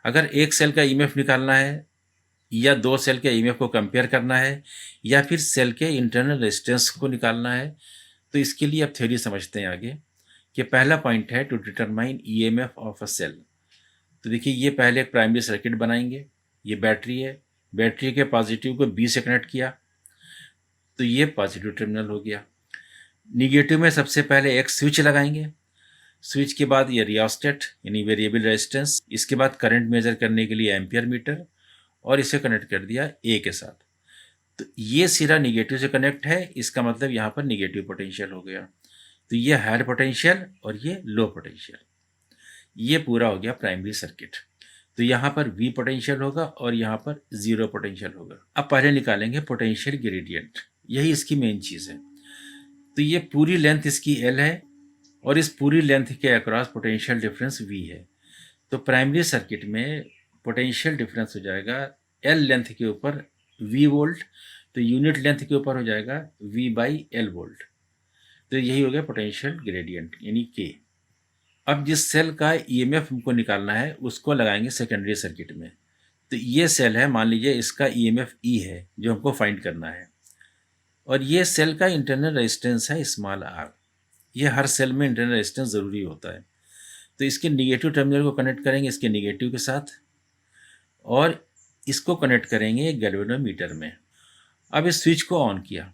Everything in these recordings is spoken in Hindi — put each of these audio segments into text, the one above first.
अगर एक सेल का ईएमएफ निकालना है या दो सेल के ईएमएफ को कंपेयर करना है या फिर सेल के इंटरनल रेजिस्टेंस को निकालना है, तो इसके लिए अब थ्योरी समझते हैं आगे कि पहला पॉइंट है to determine EMF of a cell. तो देखिए, ये पहले एक प्राइमरी सर्किट बनाएंगे। ये बैटरी है, बैटरी के पॉजिटिव को बी से कनेक्ट किया, तो ये पॉजिटिव टर्मिनल हो गया। निगेटिव में सबसे पहले एक स्विच लगाएंगे, स्विच के बाद ये रियोस्टेट यानी वेरिएबल रेजिस्टेंस, इसके बाद करंट मेजर करने के लिए एम्पियर मीटर, और इसे कनेक्ट कर दिया ए के साथ। तो ये सिरा निगेटिव से कनेक्ट है, इसका मतलब यहाँ पर निगेटिव पोटेंशियल हो गया। तो ये हायर पोटेंशियल और ये लो पोटेंशियल, ये पूरा हो गया प्राइमरी सर्किट। तो यहाँ पर V पोटेंशियल होगा और यहाँ पर 0 पोटेंशियल होगा। अब पहले निकालेंगे पोटेंशियल ग्रेडियंट, यही इसकी मेन चीज़ है। तो ये पूरी लेंथ इसकी L है और इस पूरी लेंथ के अक्रॉस पोटेंशियल डिफरेंस V है। तो प्राइमरी सर्किट में पोटेंशियल डिफरेंस हो जाएगा L लेंथ के ऊपर V वोल्ट, तो यूनिट लेंथ के ऊपर हो जाएगा V/L वोल्ट। तो यही हो गया पोटेंशियल ग्रेडियंट यानी K। अब जिस सेल का ईएमएफ हमको निकालना है उसको लगाएंगे सेकेंडरी सर्किट में। तो ये सेल है, मान लीजिए इसका ईएमएफ ई है जो हमको फाइंड करना है, और ये सेल का इंटरनल रेजिस्टेंस है स्मॉल आर। ये हर सेल में इंटरनल रेजिस्टेंस ज़रूरी होता है। तो इसके निगेटिव टर्मिनल को कनेक्ट करेंगे इसके निगेटिव के साथ, और इसको कनेक्ट करेंगे गैल्वेनोमीटर में। अब इस स्विच को ऑन किया,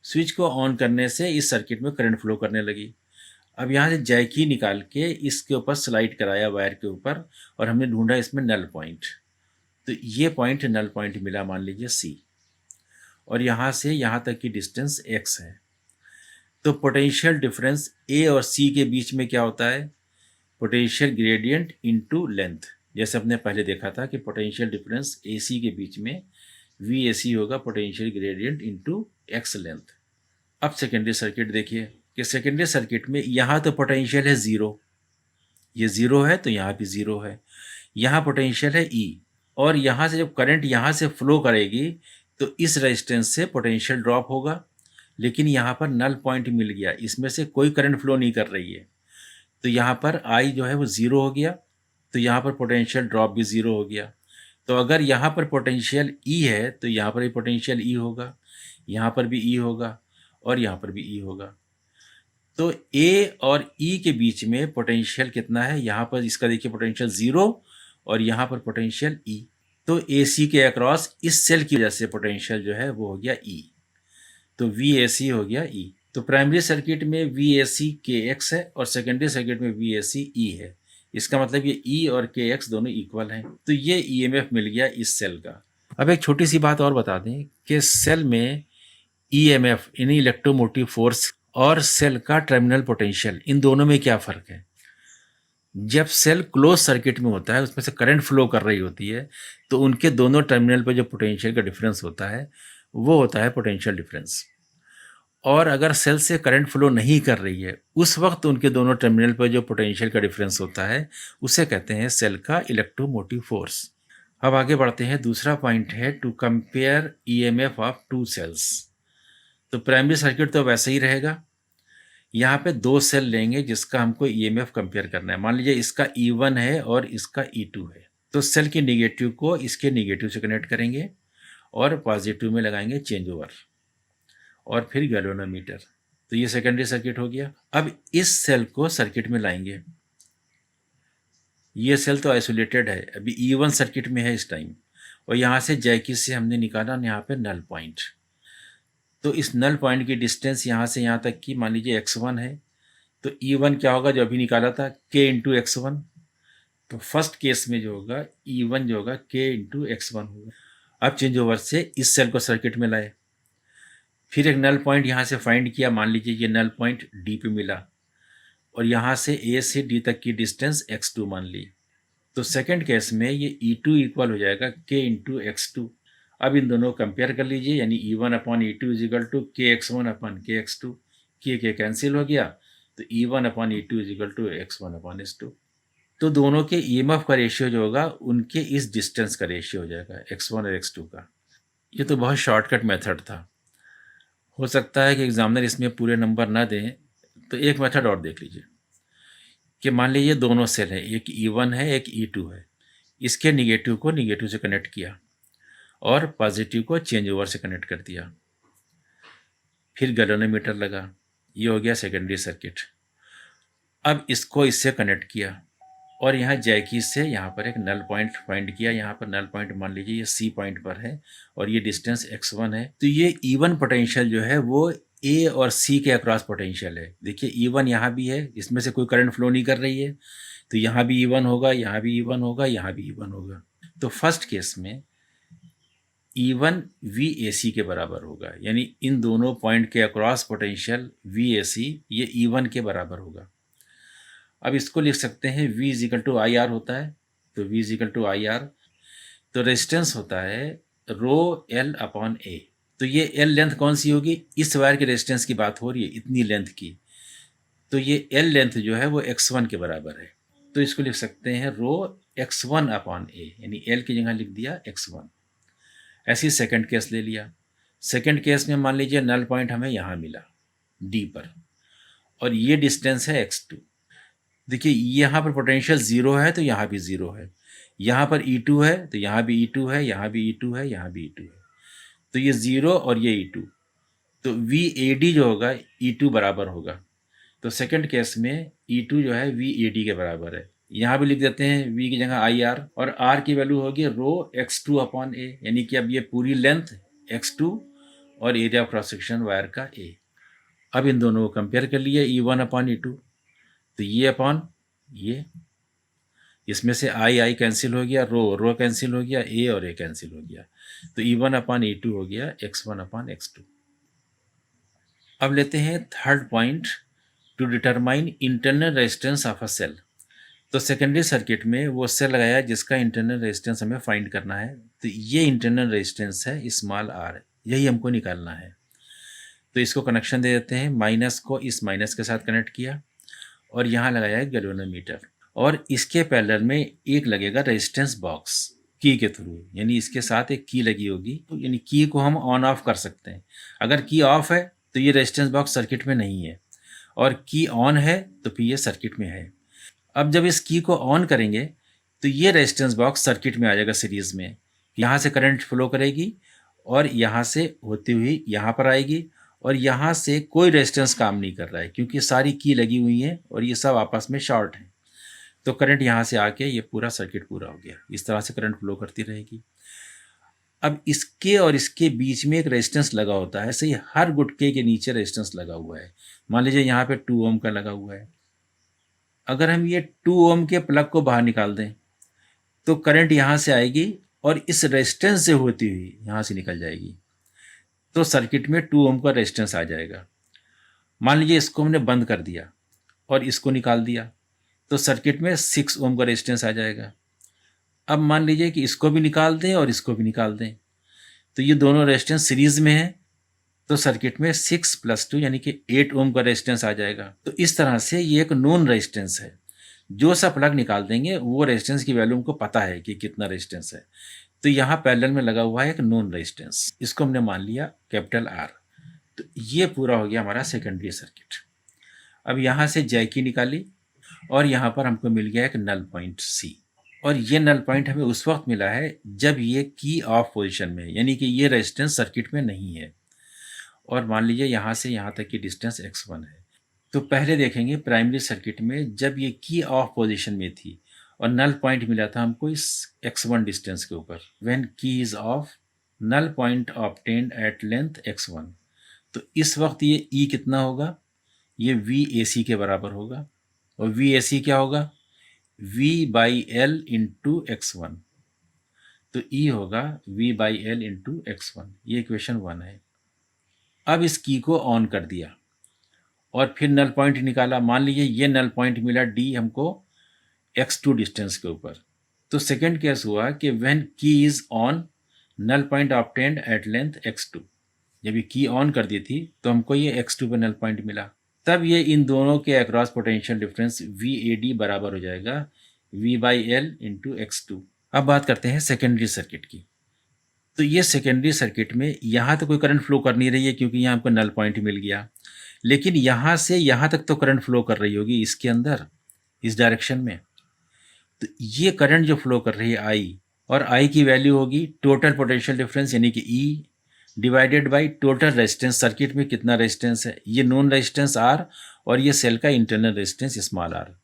स्विच को ऑन करने से इस सर्किट में करंट फ्लो करने लगी। अब यहाँ से जैकी निकाल के इसके ऊपर स्लाइड कराया वायर के ऊपर, और हमने ढूंढा इसमें नल पॉइंट। तो ये पॉइंट नल पॉइंट मिला, मान लीजिए सी, और यहाँ से यहाँ तक की डिस्टेंस x है। तो पोटेंशियल डिफरेंस ए और सी के बीच में क्या होता है? Potential gradient into length. जैसे हमने पहले देखा था कि पोटेंशियल डिफरेंस ए सी के बीच में वी ए सी होगा potential gradient into x length. अब सेकेंडरी सर्किट देखिए कि सेकेंडरी सर्किट में यहाँ तो पोटेंशियल है ज़ीरो, ये ज़ीरो है तो यहाँ भी ज़ीरो है। यहाँ पोटेंशियल है ई, और यहाँ से जब करंट यहाँ से फ्लो करेगी तो इस रेजिस्टेंस से पोटेंशियल ड्रॉप होगा, लेकिन यहाँ पर नल पॉइंट मिल गया, इसमें से कोई करंट फ्लो नहीं कर रही है। तो यहाँ पर आई जो है वो ज़ीरो हो गया, तो यहाँ पर पोटेंशियल ड्रॉप भी ज़ीरो हो गया। तो अगर यहाँ पर पोटेंशियल ई है तो यहाँ पर भी पोटेंशियल ई होगा, यहाँ पर भी ई होगा, और यहाँ पर भी ई होगा। तो ए और ई के बीच में पोटेंशियल कितना है? यहाँ पर इसका देखिए पोटेंशियल ज़ीरो, और यहाँ पर पोटेंशियल ई। तो ए सी के अक्रॉस इस सेल की वजह से पोटेंशियल जो है वो हो गया ई, तो वी ए सी हो गया ई। तो प्राइमरी सर्किट में वी ए सी के एक्स है और सेकेंडरी सर्किट में वी ए सी ई है। इसका मतलब ये ई और के एक्स दोनों इक्वल हैं। तो ये ई एम एफ मिल गया इस सेल का। अब एक छोटी सी बात और बता दें कि सेल में ई एम एफ यानी इलेक्ट्रोमोटिव फोर्स और सेल का टर्मिनल पोटेंशियल, इन दोनों में क्या फ़र्क है? जब सेल क्लोज सर्किट में होता है, उसमें से करंट फ्लो कर रही होती है, तो उनके दोनों टर्मिनल पर जो पोटेंशियल का डिफरेंस होता है वो होता है पोटेंशियल डिफरेंस। और अगर सेल से करंट फ्लो नहीं कर रही है, उस वक्त उनके दोनों टर्मिनल पर जो पोटेंशियल का डिफरेंस होता है उसे कहते हैं सेल का इलेक्ट्रोमोटिव फोर्स। अब आगे बढ़ते हैं। दूसरा पॉइंट है to compare EMF of two cells. तो प्राइमरी सर्किट तो वैसे ही रहेगा। यहाँ पे दो सेल लेंगे जिसका हमको ईएमएफ कंपेयर करना है। मान लीजिए इसका E1 है और इसका E2 है, तो सेल के निगेटिव को इसके निगेटिव से कनेक्ट करेंगे और पॉजिटिव में लगाएंगे चेंज ओवर, और फिर गैल्वेनोमीटर। तो ये सेकेंडरी सर्किट हो गया। अब इस सेल को सर्किट में लाएंगे। ये सेल तो आइसोलेटेड है, अभी E1 सर्किट में है इस टाइम, और यहाँ से जैकी से हमने निकाला यहाँ पे नल पॉइंट। तो इस नल पॉइंट की डिस्टेंस यहाँ से यहाँ तक की मान लीजिए x1 है। तो E1 क्या होगा जो अभी निकाला था? k into x1। तो फर्स्ट केस में जो होगा E1 जो होगा k इंटू x1 होगा। अब चेंज ओवर से इस सेल को सर्किट में लाए, फिर एक नल पॉइंट यहाँ से फाइंड किया, मान लीजिए ये नल पॉइंट D पे मिला, और यहाँ से A से D तक की डिस्टेंस x2 मान ली। तो सेकंड केस में ये E2 इक्वल हो जाएगा k इंटू x2। अब इन दोनों को कंपेयर कर लीजिए, यानी E1 upon E2 is equal to KX1 upon KX2। K cancel हो गया, तो E1 upon E2 is equal to X1 upon S2। तो दोनों के EMF का रेशियो जो होगा उनके इस डिस्टेंस का रेशियो हो जाएगा x1 और x2 का। ये तो बहुत शॉर्टकट मेथड था। हो सकता है कि एग्जामिनर इसमें पूरे नंबर ना दें, तो एक मेथड और देख लीजिए कि मान लीजिए दोनों सेल हैं, एक E1 है एक E2 है। इसके निगेटिव को निगेटिव से कनेक्ट किया और पॉजिटिव को चेंज ओवर से कनेक्ट कर दिया। फिर गैल्वेनोमीटर लगा, ये हो गया सेकेंडरी सर्किट। अब इसको इससे कनेक्ट किया और यहाँ जैकी से यहाँ पर एक नल पॉइंट फाइंड किया। यहाँ पर नल पॉइंट मान लीजिए ये सी पॉइंट पर है और ये डिस्टेंस x1 है। तो ये E1 पोटेंशियल जो है वो ए और सी के अक्रॉस पोटेंशियल है। देखिए E1 यहाँ भी है, इसमें से कोई करंट फ्लो नहीं कर रही है, तो यहाँ भी E1 होगा, यहाँ भी E1 होगा, यहाँ भी E1 होगा। तो फर्स्ट केस में E1 VAC के बराबर होगा, यानी इन दोनों पॉइंट के अक्रॉस पोटेंशियल VAC ये E1 के बराबर होगा। अब इसको लिख सकते हैं V is equal to I R होता है, तो V is equal to I R, तो रेजिस्टेंस होता है रो L अपॉन A। तो ये L लेंथ कौन सी होगी, इस वायर के रेजिस्टेंस की बात हो रही है, इतनी लेंथ की, तो ये L लेंथ जो है वो x1 के बराबर है। तो इसको लिख सकते हैं रो x1 अपॉन A, यानी L की जगह लिख दिया x1। ऐसे ही सेकंड केस ले लिया। सेकंड केस में मान लीजिए नल पॉइंट हमें यहाँ मिला D पर और ये डिस्टेंस है x2। देखिए यहाँ पर पोटेंशियल ज़ीरो है तो यहाँ भी ज़ीरो है, यहाँ पर E2 है तो यहाँ भी E2 है, यहाँ भी E2 है, यहाँ भी E2 है, तो ये ज़ीरो और ये E2, तो VAD जो होगा E2 बराबर होगा। तो सेकंड केस में E2 जो है VAD के बराबर है। यहाँ भी लिख देते हैं V की जगह IR और R की वैल्यू होगी रो x2 अपॉन A, यानी कि अब ये पूरी लेंथ x2 और area of cross section wire का A। अब इन दोनों को कंपेयर कर लिए E1 अपॉन E2, तो ये अपॉन ये, इसमें से आई कैंसिल हो गया, रो कैंसिल हो गया, A और A कैंसिल हो गया, तो E1 अपॉन E2 हो गया x1 अपॉन x2। अब लेते हैं third point, to determine internal resistance of a cell. तो सेकेंडरी सर्किट में वो सेल लगाया जिसका इंटरनल रेजिस्टेंस हमें फाइंड करना है। तो ये इंटरनल रेजिस्टेंस है स्मॉल r, यही हमको निकालना है। तो इसको कनेक्शन दे देते हैं, माइनस को इस माइनस के साथ कनेक्ट किया और यहाँ लगाया है गैल्वेनोमीटर और इसके पैरेलल में एक लगेगा रेजिस्टेंस बॉक्स की के थ्रू, यानी इसके साथ एक की लगी होगी, तो यानी की को हम ऑन ऑफ कर सकते हैं। अगर की ऑफ है तो ये रेजिस्टेंस बॉक्स सर्किट में नहीं है और की ऑन है तो फिर ये सर्किट में है। अब जब इस की को ऑन करेंगे तो ये रेजिस्टेंस बॉक्स सर्किट में आ जाएगा सीरीज में, यहाँ से करंट फ्लो करेगी और यहाँ से होती हुई यहाँ पर आएगी और यहाँ से कोई रेजिस्टेंस काम नहीं कर रहा है क्योंकि सारी की लगी हुई है और ये सब आपस में शॉर्ट है। तो करंट यहाँ से आके ये पूरा सर्किट पूरा हो गया, इस तरह से करंट फ्लो करती रहेगी। अब इसके और इसके बीच में एक रेजिस्टेंस लगा होता है, ऐसे ही हर गुटके के नीचे रेजिस्टेंस लगा हुआ है। मान लीजिए यहाँ पे 2 ओम का लगा हुआ है। अगर हम ये 2 ओम के प्लग को बाहर निकाल दें तो करंट यहाँ से आएगी और इस रेजिस्टेंस से होती हुई यहाँ से निकल जाएगी, तो सर्किट में 2 ओम का रेजिस्टेंस आ जाएगा। मान लीजिए इसको हमने बंद कर दिया और इसको निकाल दिया तो सर्किट में 6 ओम का रेजिस्टेंस आ जाएगा। अब मान लीजिए कि इसको भी निकाल दें और इसको भी निकाल दें, तो ये दोनों रेजिस्टेंस सीरीज में है, तो सर्किट में 6 + 2 यानी कि 8 ओम का रेजिस्टेंस आ जाएगा। तो इस तरह से ये एक नोन रेजिस्टेंस है, जो सा प्लग निकाल देंगे वो रेजिस्टेंस की वैल्यू हमको पता है कि कितना रेजिस्टेंस है। तो यहाँ पैरेलल में लगा हुआ है एक नोन रेजिस्टेंस, इसको हमने मान लिया कैपिटल R। तो ये पूरा हो गया हमारा सेकेंडरी सर्किट। अब यहाँ से जैकी निकाली और यहाँ पर हमको मिल गया एक नल पॉइंट C, और ये नल पॉइंट हमें उस वक्त मिला है जब ये की ऑफ पोजीशन में है, यानी कि ये रेजिस्टेंस सर्किट में नहीं है। और मान लीजिए यहाँ से यहाँ तक की डिस्टेंस x1 है। तो पहले देखेंगे प्राइमरी सर्किट में जब ये की ऑफ पोजीशन में थी और नल पॉइंट मिला था हमको इस x1 डिस्टेंस के ऊपर, when key is off null point obtained at length x1, तो इस वक्त ये E कितना होगा, ये VAC के बराबर होगा। और VAC क्या होगा, V/L इंटू x1, तो E होगा V/L इंटू x1। ये इक्वेशन 1 है। अब इस की को ऑन कर दिया और फिर नल पॉइंट निकाला। मान लीजिए ये नल पॉइंट मिला D हमको x2 डिस्टेंस के ऊपर। तो सेकेंड केस हुआ कि when key is on null point obtained at length x2, जब ये की ऑन कर दी थी तो हमको ये x2 पे नल पॉइंट मिला। तब ये इन दोनों के अक्रॉस पोटेंशियल डिफरेंस VAD बराबर हो जाएगा V/L इंटू x2। अब बात करते हैं सेकेंडरी सर्किट की। तो ये सेकेंडरी सर्किट में यहाँ तो कोई करंट फ्लो कर नहीं रही है क्योंकि यहाँ हमको नल पॉइंट मिल गया, लेकिन यहाँ से यहाँ तक तो करंट फ्लो कर रही होगी इसके अंदर, इस डायरेक्शन में। तो ये करंट जो फ्लो कर रही है आई, और आई की वैल्यू होगी टोटल पोटेंशियल डिफरेंस यानी कि E divided by total resistance. Circuit में कितना रेजिस्टेंस है, ये नोन रेजिस्टेंस आर और ये सेल का इंटरनल रेजिस्टेंस स्मॉल आर।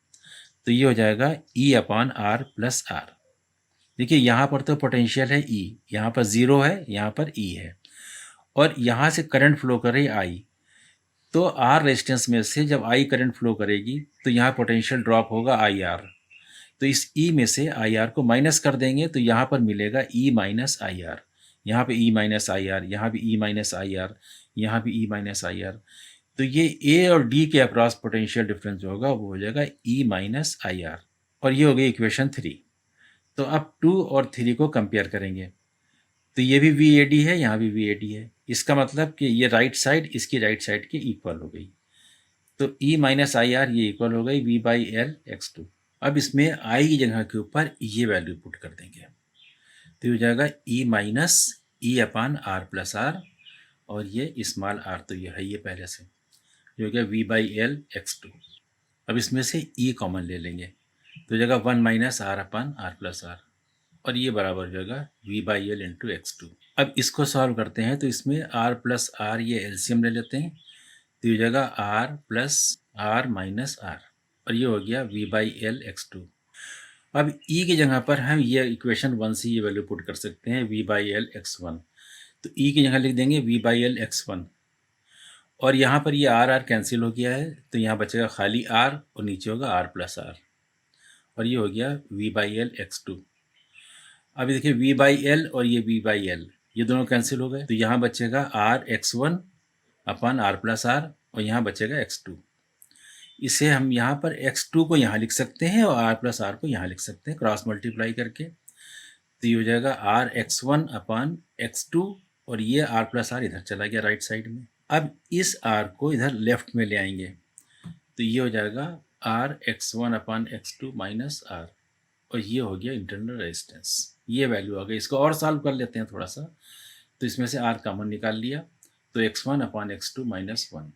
तो ये हो जाएगा E upon R plus R. देखिए यहाँ पर तो पोटेंशियल है ई, यहाँ पर ज़ीरो है, यहाँ पर ई है, और यहाँ से करंट फ्लो कर रही है आई। तो आर रेजिस्टेंस में से जब आई करंट फ्लो करेगी तो यहाँ पोटेंशियल ड्रॉप होगा आई आर। तो इस ई में से आई आर को माइनस कर देंगे तो यहाँ पर मिलेगा ई माइनस आई आर। यहाँ पे ई माइनस आई आर, यहाँ भी ई माइनस आई आर, यहाँ भी ई माइनस आई आर। तो ये ए और डी के अक्रॉस पोटेंशियल डिफरेंस जो होगा वो हो जाएगा ई माइनस आई आर। और ये हो गई इक्वेशन 3। तो अब 2 और 3 को कंपेयर करेंगे। तो ये भी वी ए डी है, यहाँ भी वी ए डी है। इसका मतलब कि ये राइट साइड इसकी राइट साइड के इक्वल हो गई। तो ई माइनस आई आर ये इक्वल हो गई V by L X two. अब इसमें आई की जगह के ऊपर ये वैल्यू पुट कर देंगे तो ये हो जाएगा E minus E upon R plus R, और ये स्मॉल आर तो ये है ये पहले से, जो हो गया V by L X two. अब इसमें से ई कॉमन ले लेंगे तो हो जाएगा 1 minus R upon R plus R, और ये बराबर हो जाएगा V by L into X two. अब इसको सॉल्व करते हैं तो इसमें आर प्लस आर ये एलसीएम ले लेते हैं तो ये हो जाएगा R plus R minus R, और ये हो गया V by L X two. अब ई की जगह पर हम ये इक्वेशन 1 से ये वैल्यू पुट कर सकते हैं V by L X one. तो ई की जगह लिख देंगे V by L X one, और यहाँ पर ये आर आर कैंसिल हो गया है तो यहाँ बचेगा खाली आर और नीचे होगा आर प्लस आर, और ये हो गया V by L X two. अभी देखिए वी बाई एल और ये वी बाई एल ये दोनों कैंसिल हो गए तो यहाँ बचेगा R X one upon R plus R, और यहाँ बचेगा एक्स टू। इसे हम यहाँ पर x2 को यहाँ लिख सकते हैं और r प्लस आर को यहाँ लिख सकते हैं क्रॉस मल्टीप्लाई करके। तो ये हो जाएगा R X one upon X two, और ये आर प्लस आर इधर चला गया राइट साइड में। अब इस r को इधर लेफ्ट में ले आएंगे तो ये हो जाएगा R X one upon X two minus R, और ये हो गया इंटरनल रेजिस्टेंस। ये वैल्यू आ गई। इसको और सॉल्व कर लेते हैं थोड़ा सा। तो इसमें से r कॉमन निकाल लिया तो X one upon X two minus one.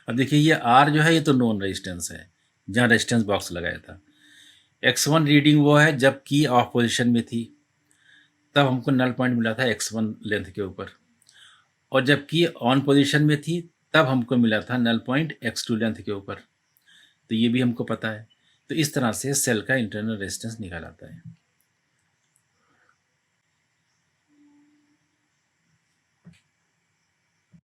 अब देखिए ये R जो है ये तो नॉन रेजिस्टेंस है जहाँ रेजिस्टेंस बॉक्स लगाया था। X1 रीडिंग वो है जब की ऑफ पोजीशन में थी, तब हमको नल पॉइंट मिला था X1 लेंथ के ऊपर, और जब की ऑन पोजीशन में थी तब हमको मिला था नल पॉइंट X2 लेंथ के ऊपर। तो ये भी हमको पता है। तो इस तरह से सेल का इंटरनल रेजिस्टेंस निकाल आता है।